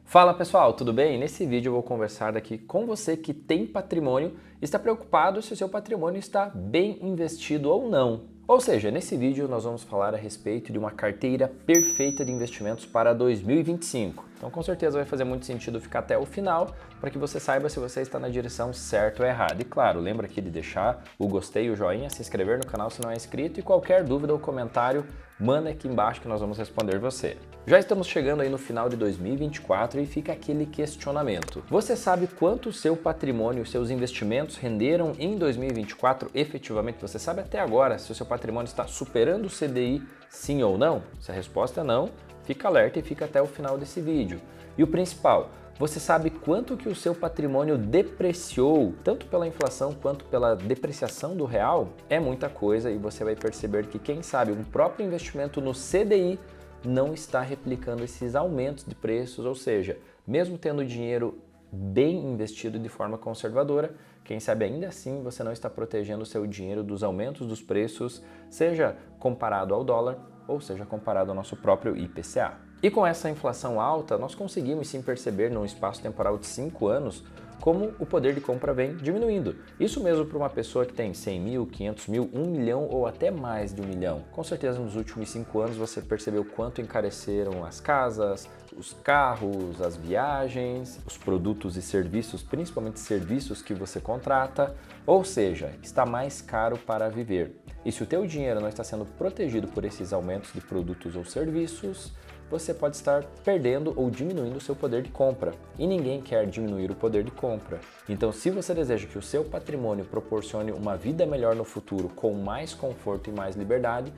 Fala pessoal, tudo bem? Nesse vídeo eu vou conversar aqui com você que tem patrimônio e está preocupado se o seu patrimônio está bem investido ou não. Ou seja, nesse vídeo nós vamos falar a respeito de uma carteira perfeita de investimentos para 2025. Então com certeza vai fazer muito sentido ficar até o final para que você saiba se você está na direção certa ou errada. E claro, lembra aqui de deixar o gostei, o joinha, se inscrever no canal se não é inscrito e qualquer dúvida ou comentário manda aqui embaixo que nós vamos responder você. Já estamos chegando aí no final de 2024 e fica aquele questionamento. Você sabe quanto o seu patrimônio, os seus investimentos renderam em 2024 efetivamente? Você sabe até agora se o seu patrimônio está superando o CDI, sim ou não? Se a resposta é não, fica alerta e fica até o final desse vídeo. E o principal, você sabe quanto que o seu patrimônio depreciou, tanto pela inflação quanto pela depreciação do real? É muita coisa e você vai perceber que, quem sabe, um próprio investimento no CDI não está replicando esses aumentos de preços, ou seja, mesmo tendo dinheiro bem investido de forma conservadora, quem sabe ainda assim você não está protegendo o seu dinheiro dos aumentos dos preços, seja comparado ao dólar ou seja comparado ao nosso próprio IPCA. E com essa inflação alta, nós conseguimos sim perceber num espaço temporal de 5 anos como o poder de compra vem diminuindo. Isso mesmo para uma pessoa que tem 100 mil, 500 mil, 1 milhão ou até mais de 1 milhão. Com certeza nos últimos 5 anos você percebeu quanto encareceram as casas, os carros, as viagens, os produtos e serviços, principalmente serviços que você contrata, ou seja, está mais caro para viver. E se o teu dinheiro não está sendo protegido por esses aumentos de produtos ou serviços, você pode estar perdendo ou diminuindo o seu poder de compra. E ninguém quer diminuir o poder de compra. Então, se você deseja que o seu patrimônio proporcione uma vida melhor no futuro, com mais conforto e mais liberdade,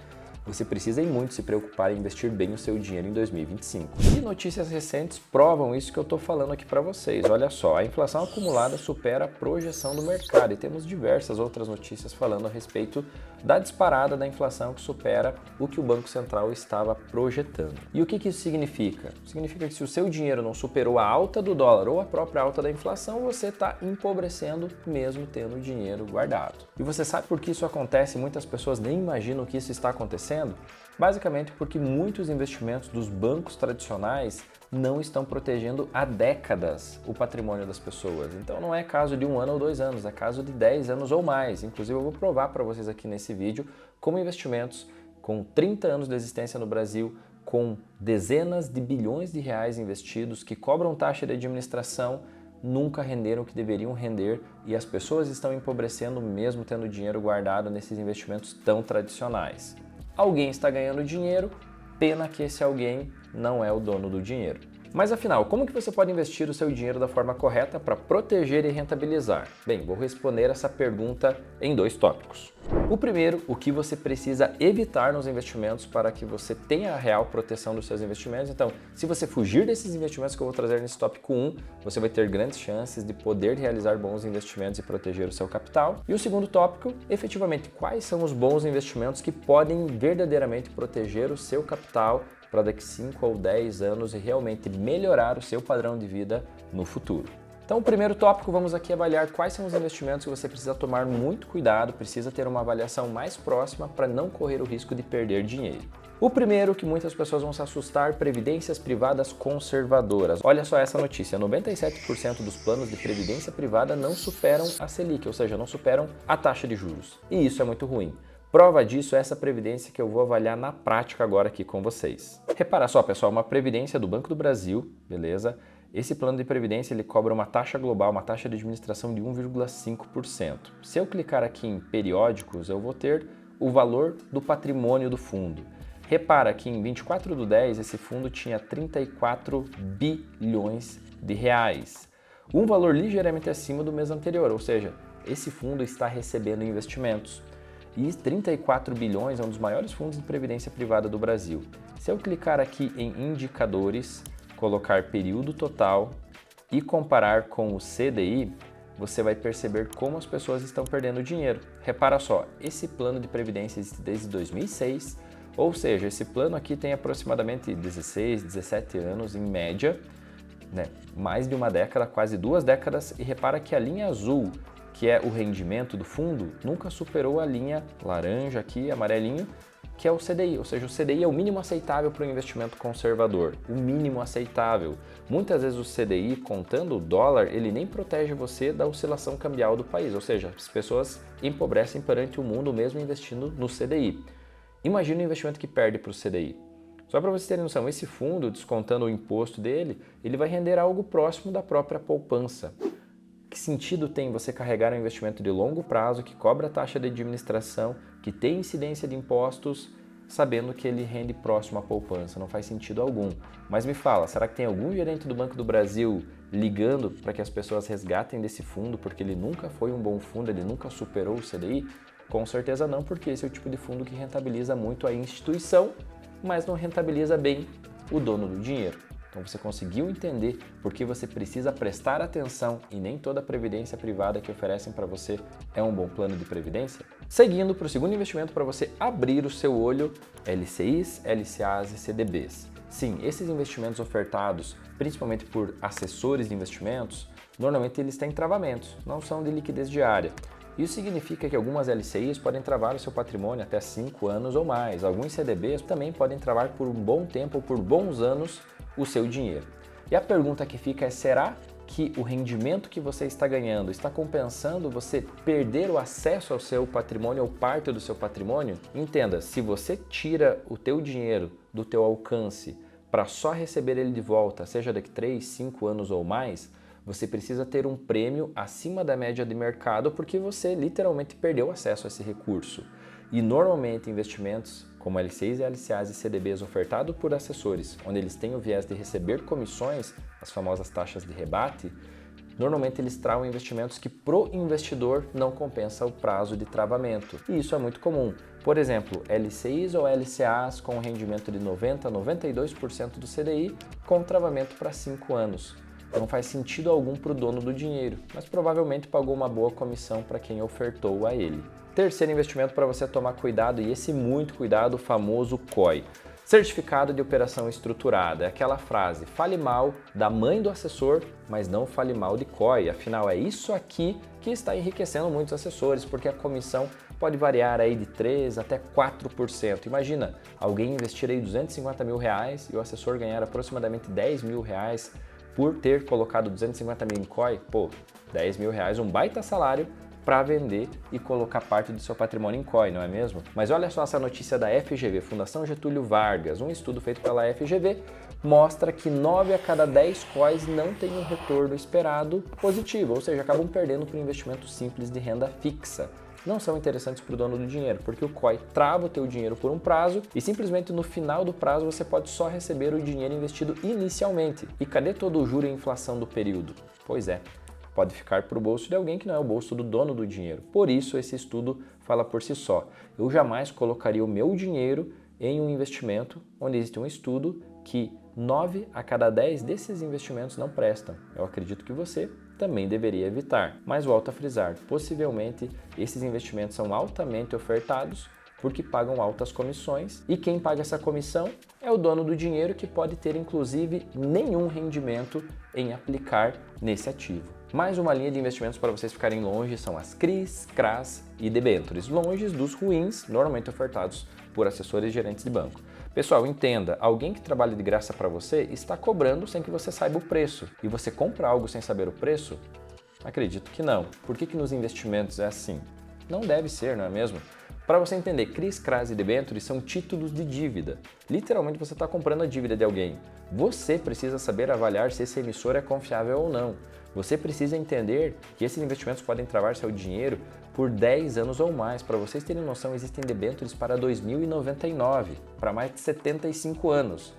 você precisa e muito se preocupar em investir bem o seu dinheiro em 2025. E notícias recentes provam isso que eu estou falando aqui para vocês. Olha só, a inflação acumulada supera a projeção do mercado e temos diversas outras notícias falando a respeito da disparada da inflação que supera o que o Banco Central estava projetando. E o que isso significa? Significa que se o seu dinheiro não superou a alta do dólar ou a própria alta da inflação, você está empobrecendo mesmo tendo o dinheiro guardado. E você sabe por que isso acontece? Muitas pessoas nem imaginam que isso está acontecendo. Basicamente porque muitos investimentos dos bancos tradicionais não estão protegendo há décadas o patrimônio das pessoas. Então não é caso de 1 ano ou 2 anos, é caso de 10 anos ou mais. Inclusive eu vou provar para vocês aqui nesse vídeo como investimentos com 30 anos de existência no Brasil, com dezenas de bilhões de reais investidos, que cobram taxa de administração, nunca renderam o que deveriam render e as pessoas estão empobrecendo mesmo tendo dinheiro guardado nesses investimentos tão tradicionais. Alguém está ganhando dinheiro, pena que esse alguém não é o dono do dinheiro. Mas afinal, como que você pode investir o seu dinheiro da forma correta para proteger e rentabilizar? Bem, vou responder essa pergunta em 2 tópicos. O primeiro, o que você precisa evitar nos investimentos para que você tenha a real proteção dos seus investimentos. Então, se você fugir desses investimentos que eu vou trazer nesse tópico 1, você vai ter grandes chances de poder realizar bons investimentos e proteger o seu capital. E o segundo tópico, efetivamente, quais são os bons investimentos que podem verdadeiramente proteger o seu capital para daqui 5 ou 10 anos e realmente melhorar o seu padrão de vida no futuro. Então, o primeiro tópico, vamos aqui avaliar quais são os investimentos que você precisa tomar muito cuidado, precisa ter uma avaliação mais próxima para não correr o risco de perder dinheiro. O primeiro, que muitas pessoas vão se assustar, previdências privadas conservadoras. Olha só essa notícia, 97% dos planos de previdência privada não superam a Selic, ou seja, não superam a taxa de juros. E isso é muito ruim. Prova disso é essa previdência que eu vou avaliar na prática agora aqui com vocês. Repara só, pessoal, uma previdência do Banco do Brasil, beleza? Esse plano de previdência ele cobra uma taxa global, uma taxa de administração de 1,5%. Se eu clicar aqui em periódicos, eu vou ter o valor do patrimônio do fundo. Repara que em 24/10 esse fundo tinha 34 bilhões de reais. Um valor ligeiramente acima do mês anterior, ou seja, esse fundo está recebendo investimentos. E 34 bilhões é um dos maiores fundos de previdência privada do Brasil. Se eu clicar aqui em indicadores, colocar período total e comparar com o CDI, você vai perceber como as pessoas estão perdendo dinheiro. Repara só, esse plano de previdência existe desde 2006, ou seja, esse plano aqui tem aproximadamente 16, 17 anos em média, né? Mais de uma década, quase 2 décadas, e repara que a linha azul, que é o rendimento do fundo, nunca superou a linha laranja aqui, amarelinho, que é o CDI, ou seja, o CDI é o mínimo aceitável para um investimento conservador, o mínimo aceitável. Muitas vezes o CDI, contando o dólar, ele nem protege você da oscilação cambial do país, ou seja, as pessoas empobrecem perante o mundo mesmo investindo no CDI. Imagina um investimento que perde para o CDI. Só para vocês terem noção, esse fundo, descontando o imposto dele, ele vai render algo próximo da própria poupança. Que sentido tem você carregar um investimento de longo prazo, que cobra taxa de administração, que tem incidência de impostos, sabendo que ele rende próximo à poupança? Não faz sentido algum. Mas me fala, será que tem algum gerente do Banco do Brasil ligando para que as pessoas resgatem desse fundo, porque ele nunca foi um bom fundo, ele nunca superou o CDI? Com certeza não, porque esse é o tipo de fundo que rentabiliza muito a instituição, mas não rentabiliza bem o dono do dinheiro. Então você conseguiu entender por que você precisa prestar atenção e nem toda a previdência privada que oferecem para você é um bom plano de previdência? Seguindo para o segundo investimento para você abrir o seu olho, LCIs, LCAs e CDBs. Sim, esses investimentos ofertados principalmente por assessores de investimentos, normalmente eles têm travamentos, não são de liquidez diária. Isso significa que algumas LCIs podem travar o seu patrimônio até 5 anos ou mais. Alguns CDBs também podem travar por um bom tempo ou por bons anos o seu dinheiro. E a pergunta que fica é: será que o rendimento que você está ganhando está compensando você perder o acesso ao seu patrimônio ou parte do seu patrimônio? Entenda, se você tira o teu dinheiro do teu alcance para só receber ele de volta, seja daqui 3, 5 anos ou mais, você precisa ter um prêmio acima da média de mercado porque você literalmente perdeu acesso a esse recurso. E normalmente investimentos como LCIs, LCAs e CDBs ofertados por assessores, onde eles têm o viés de receber comissões, as famosas taxas de rebate, normalmente eles traem investimentos que pro investidor não compensa o prazo de travamento. E isso é muito comum. Por exemplo, LCIs ou LCAs com rendimento de 90% a 92% do CDI com travamento para 5 anos. Não faz sentido algum para o dono do dinheiro, mas provavelmente pagou uma boa comissão para quem ofertou a ele. Terceiro investimento para você tomar cuidado, e esse muito cuidado, o famoso COI. Certificado de Operação Estruturada. É aquela frase: fale mal da mãe do assessor, mas não fale mal de COI. Afinal, é isso aqui que está enriquecendo muitos assessores, porque a comissão pode variar aí de 3% até 4%. Imagina, alguém investir aí R$250 mil e o assessor ganhar aproximadamente R$10 mil por ter colocado 250 mil em COI. Pô, R$10 mil, um baita salário para vender e colocar parte do seu patrimônio em COI, não é mesmo? Mas olha só essa notícia da FGV, Fundação Getúlio Vargas. Um estudo feito pela FGV mostra que 9 a cada 10 COIs não têm um retorno esperado positivo, ou seja, acabam perdendo para investimentos simples de renda fixa. Não são interessantes para o dono do dinheiro, porque o COI trava o teu dinheiro por um prazo e simplesmente no final do prazo você pode só receber o dinheiro investido inicialmente. E cadê todo o juro e inflação do período? Pois é, pode ficar para o bolso de alguém que não é o bolso do dono do dinheiro. Por isso esse estudo fala por si só. Eu jamais colocaria o meu dinheiro em um investimento onde existe um estudo que 9 a cada 10 desses investimentos não prestam. Eu acredito que você também deveria evitar. Mas volto a frisar, possivelmente esses investimentos são altamente ofertados porque pagam altas comissões, e quem paga essa comissão é o dono do dinheiro, que pode ter inclusive nenhum rendimento em aplicar nesse ativo. Mais uma linha de investimentos para vocês ficarem longe são as CRIs, CRAs e debêntures, longe dos ruins, normalmente ofertados por assessores e gerentes de banco. Pessoal, entenda, alguém que trabalha de graça para você está cobrando sem que você saiba o preço. E você compra algo sem saber o preço? Acredito que não. Por que nos investimentos é assim? Não deve ser, não é mesmo? Para você entender, CRIs, CRAs e debêntures são títulos de dívida. Literalmente você está comprando a dívida de alguém. Você precisa saber avaliar se esse emissor é confiável ou não. Você precisa entender que esses investimentos podem travar seu dinheiro por 10 anos ou mais. Para vocês terem noção, existem debêntures para 2099, para mais de 75 anos.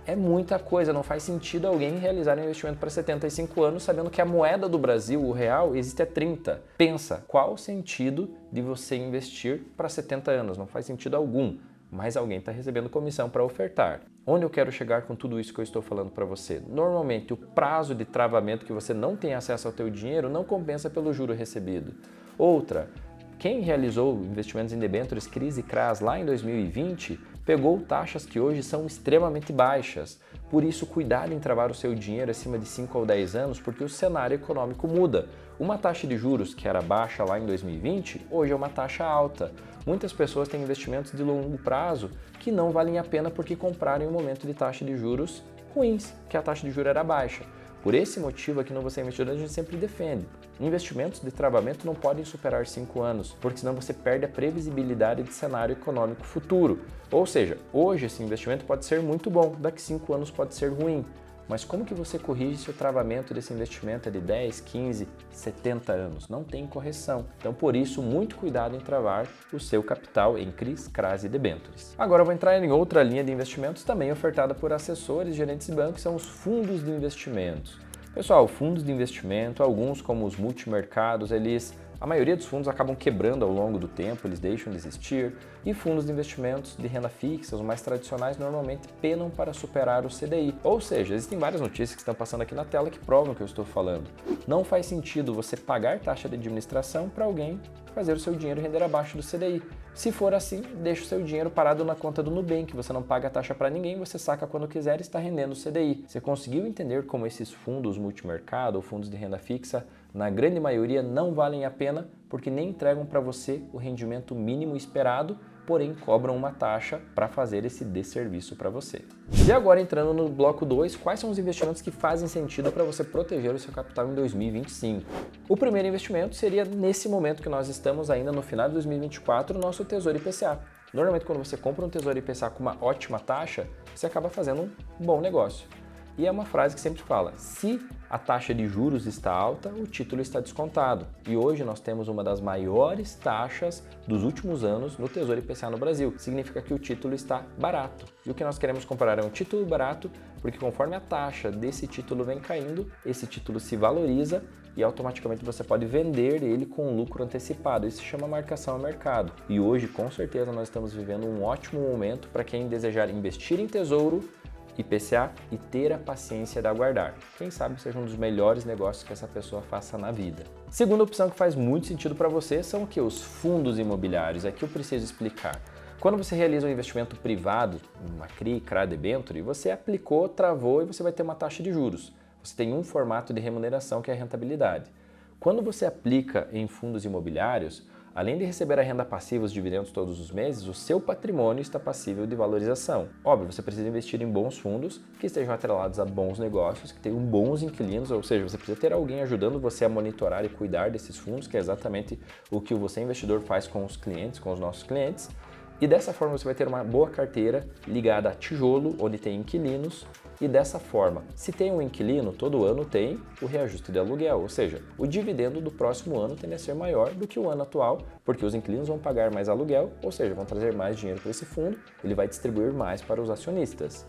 É muita coisa, não faz sentido alguém realizar um investimento para 75 anos sabendo que a moeda do Brasil, o real, existe há 30. Pensa, qual o sentido de você investir para 70 anos? Não faz sentido algum, mas alguém está recebendo comissão para ofertar. Onde eu quero chegar com tudo isso que eu estou falando para você? Normalmente, o prazo de travamento que você não tem acesso ao teu dinheiro não compensa pelo juro recebido. Outra, quem realizou investimentos em debêntures, CRIs e CRAs lá em 2020 pegou taxas que hoje são extremamente baixas. Por isso, cuidado em travar o seu dinheiro acima de 5 ou 10 anos, porque o cenário econômico muda. Uma taxa de juros que era baixa lá em 2020, hoje é uma taxa alta. Muitas pessoas têm investimentos de longo prazo que não valem a pena porque compraram em um momento de taxa de juros ruins, que a taxa de juros era baixa. Por esse motivo, aqui no Você Investidor, a gente sempre defende. Investimentos de travamento não podem superar 5 anos, porque senão você perde a previsibilidade de cenário econômico futuro. Ou seja, hoje esse investimento pode ser muito bom, daqui 5 anos pode ser ruim. Mas como que você corrige se o travamento desse investimento é de 10, 15, 70 anos? Não tem correção. Então, por isso, muito cuidado em travar o seu capital em CRIs, CRAs e debêntures. Agora, eu vou entrar em outra linha de investimentos também ofertada por assessores, gerentes de bancos, são os fundos de investimentos. Pessoal, fundos de investimento, alguns como os multimercados, a maioria dos fundos acabam quebrando ao longo do tempo, eles deixam de existir, e fundos de investimentos de renda fixa, os mais tradicionais, normalmente penam para superar o CDI. Ou seja, existem várias notícias que estão passando aqui na tela que provam o que eu estou falando. Não faz sentido você pagar taxa de administração para alguém fazer o seu dinheiro render abaixo do CDI. Se for assim, deixa o seu dinheiro parado na conta do Nubank, você não paga taxa para ninguém, você saca quando quiser e está rendendo o CDI. Você conseguiu entender como esses fundos multimercado ou fundos de renda fixa, na grande maioria, não valem a pena porque nem entregam para você o rendimento mínimo esperado, porém cobram uma taxa para fazer esse desserviço para você. E agora, entrando no bloco 2, quais são os investimentos que fazem sentido para você proteger o seu capital em 2025? O primeiro investimento seria, nesse momento que nós estamos ainda no final de 2024, o nosso Tesouro IPCA. Normalmente, quando você compra um Tesouro IPCA com uma ótima taxa, você acaba fazendo um bom negócio. E é uma frase que sempre fala, se a taxa de juros está alta, o título está descontado. E hoje nós temos uma das maiores taxas dos últimos anos no Tesouro IPCA no Brasil. Significa que o título está barato. E o que nós queremos comprar é um título barato, porque conforme a taxa desse título vem caindo, esse título se valoriza e automaticamente você pode vender ele com lucro antecipado. Isso se chama marcação a mercado. E hoje, com certeza, nós estamos vivendo um ótimo momento para quem desejar investir em tesouro IPCA e ter a paciência de aguardar. Quem sabe seja um dos melhores negócios que essa pessoa faça na vida. Segunda opção que faz muito sentido para você são o que? Os fundos imobiliários. Aqui eu preciso explicar. Quando você realiza um investimento privado, uma CRI, CRA, debenture, você aplicou, travou e você vai ter uma taxa de juros. Você tem um formato de remuneração que é a rentabilidade. Quando você aplica em fundos imobiliários, além de receber a renda passiva, os dividendos todos os meses, o seu patrimônio está passível de valorização. Óbvio, você precisa investir em bons fundos que estejam atrelados a bons negócios, que tenham bons inquilinos, ou seja, você precisa ter alguém ajudando você a monitorar e cuidar desses fundos, que é exatamente o que você investidor faz com os clientes, com os nossos clientes. E dessa forma você vai ter uma boa carteira ligada a tijolo, onde tem inquilinos, e dessa forma, se tem um inquilino, todo ano tem o reajuste de aluguel, ou seja, o dividendo do próximo ano tende a ser maior do que o ano atual, porque os inquilinos vão pagar mais aluguel, ou seja, vão trazer mais dinheiro para esse fundo, ele vai distribuir mais para os acionistas.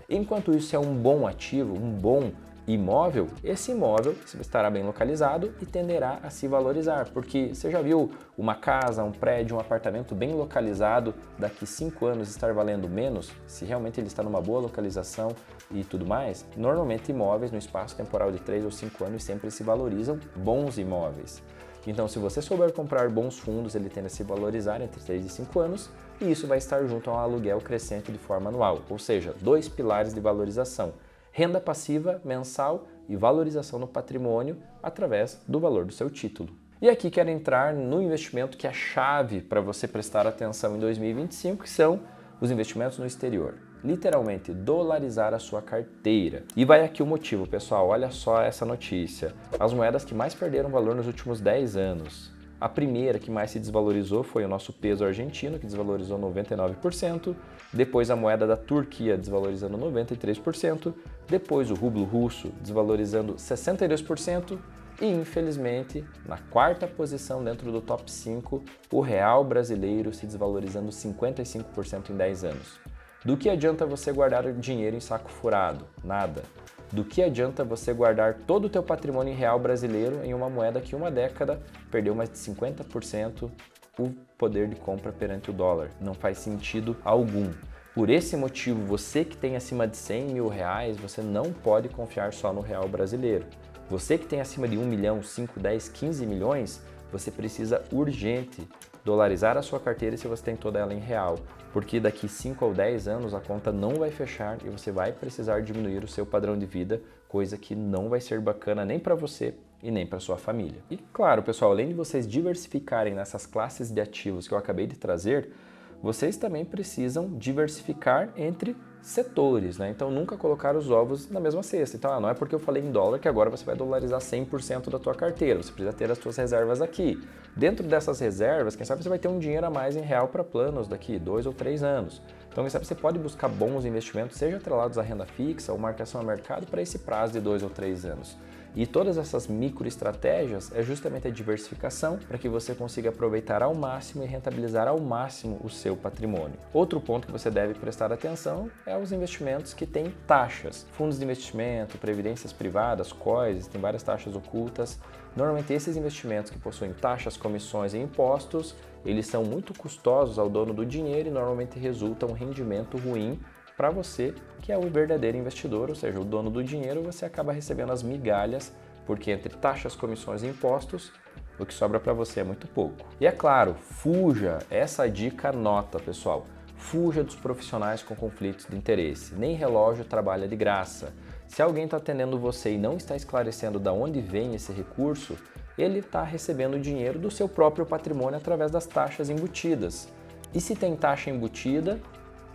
Enquanto isso é um bom ativo, um bom imóvel, esse imóvel estará bem localizado e tenderá a se valorizar, porque você já viu uma casa, um prédio, um apartamento bem localizado, daqui 5 anos estar valendo menos, se realmente ele está numa boa localização e tudo mais? Normalmente imóveis no espaço temporal de 3 ou 5 anos sempre se valorizam, bons imóveis. Então, se você souber comprar bons fundos, ele tende a se valorizar entre 3 e 5 anos e isso vai estar junto a um aluguel crescente de forma anual, ou seja, 2 pilares de valorização. Renda passiva mensal e valorização no patrimônio através do valor do seu título. E aqui quero entrar no investimento que é a chave para você prestar atenção em 2025, que são os investimentos no exterior. Literalmente, dolarizar a sua carteira. E vai aqui o motivo, pessoal, olha só essa notícia. As moedas que mais perderam valor nos últimos 10 anos. A primeira que mais se desvalorizou foi o nosso peso argentino, que desvalorizou 99%. Depois a moeda da Turquia, desvalorizando 93%. Depois o rublo russo, desvalorizando 62%. E, infelizmente, na quarta posição dentro do top 5, o real brasileiro se desvalorizando 55% em 10 anos. Do que adianta você guardar dinheiro em saco furado? Nada. Do que adianta você guardar todo o teu patrimônio em real brasileiro em uma moeda que em uma década perdeu mais de 50% o poder de compra perante o dólar? Não faz sentido algum. Por esse motivo, você que tem acima de 100 mil reais, você não pode confiar só no real brasileiro. Você que tem acima de 1 milhão, 5, 10, 15 milhões, você precisa urgente dolarizar a sua carteira se você tem toda ela em real, porque daqui 5 ou 10 anos a conta não vai fechar e você vai precisar diminuir o seu padrão de vida, coisa que não vai ser bacana nem para você e nem para sua família. E claro, pessoal, além de vocês diversificarem nessas classes de ativos que eu acabei de trazer, vocês também precisam diversificar entre setores, né? Então nunca colocar os ovos na mesma cesta. Então não é porque eu falei em dólar que agora você vai dolarizar 100% da tua carteira, você precisa ter as suas reservas aqui. Dentro dessas reservas, quem sabe você vai ter um dinheiro a mais em real para planos daqui 2 ou 3 anos. Então quem sabe você pode buscar bons investimentos, seja atrelados à renda fixa ou marcação a mercado para esse prazo de 2 ou 3 anos. E todas essas microestratégias é justamente a diversificação para que você consiga aproveitar ao máximo e rentabilizar ao máximo o seu patrimônio. Outro ponto que você deve prestar atenção é os investimentos que têm taxas. Fundos de investimento, previdências privadas, COIs, tem várias taxas ocultas. Normalmente esses investimentos que possuem taxas, comissões e impostos, eles são muito custosos ao dono do dinheiro e normalmente resultam um rendimento ruim para você, que é o verdadeiro investidor, ou seja, o dono do dinheiro, você acaba recebendo as migalhas, porque entre taxas, comissões e impostos, o que sobra para você é muito pouco. E é claro, fuja, essa dica nota, pessoal, fuja dos profissionais com conflitos de interesse. Nem relógio trabalha de graça. Se alguém está atendendo você e não está esclarecendo de onde vem esse recurso, ele está recebendo dinheiro do seu próprio patrimônio através das taxas embutidas. E se tem taxa embutida,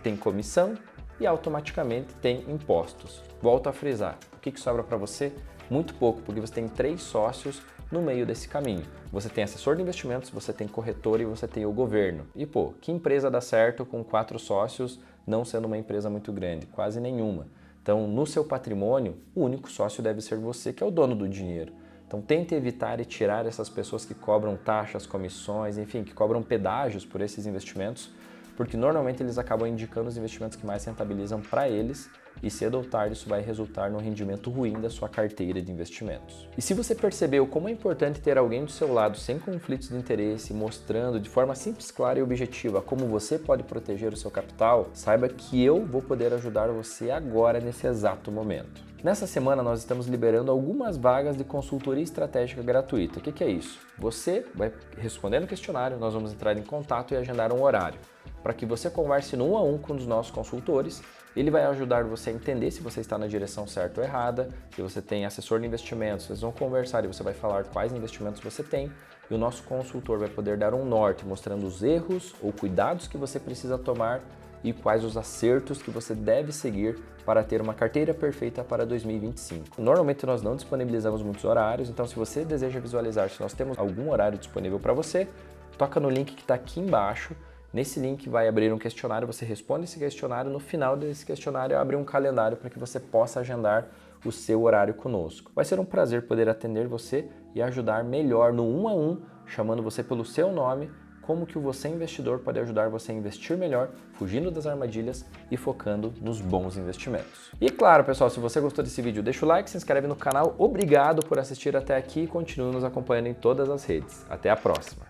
tem comissão e automaticamente tem impostos. Volto a frisar, o que sobra para você? Muito pouco, porque você tem 3 sócios no meio desse caminho. Você tem assessor de investimentos, você tem corretor e você tem o governo. E pô, que empresa dá certo com 4 sócios, não sendo uma empresa muito grande? Quase nenhuma. Então, no seu patrimônio, o único sócio deve ser você, que é o dono do dinheiro. Então, tente evitar e tirar essas pessoas que cobram taxas, comissões, enfim, que cobram pedágios por esses investimentos, porque normalmente eles acabam indicando os investimentos que mais rentabilizam para eles e cedo ou tarde isso vai resultar no rendimento ruim da sua carteira de investimentos. E se você percebeu como é importante ter alguém do seu lado sem conflitos de interesse, mostrando de forma simples, clara e objetiva como você pode proteger o seu capital, saiba que eu vou poder ajudar você agora nesse exato momento. Nessa semana nós estamos liberando algumas vagas de consultoria estratégica gratuita. O que é isso? Você vai responder no questionário, nós vamos entrar em contato e agendar um horário para que você converse no 1 a 1 com um dos nossos consultores. Ele vai ajudar você a entender se você está na direção certa ou errada, se você tem assessor de investimentos, vocês vão conversar e você vai falar quais investimentos você tem e o nosso consultor vai poder dar um norte mostrando os erros ou cuidados que você precisa tomar e quais os acertos que você deve seguir para ter uma carteira perfeita para 2025. Normalmente nós não disponibilizamos muitos horários, então se você deseja visualizar se nós temos algum horário disponível para você, toca no link que está aqui embaixo. Nesse link vai abrir um questionário, você responde esse questionário, no final desse questionário abre um calendário para que você possa agendar o seu horário conosco. Vai ser um prazer poder atender você e ajudar melhor no 1 a 1, chamando você pelo seu nome, como que o Você Investidor pode ajudar você a investir melhor, fugindo das armadilhas e focando nos bons investimentos. E claro, pessoal, se você gostou desse vídeo, deixa o like, se inscreve no canal. Obrigado por assistir até aqui e continue nos acompanhando em todas as redes. Até a próxima!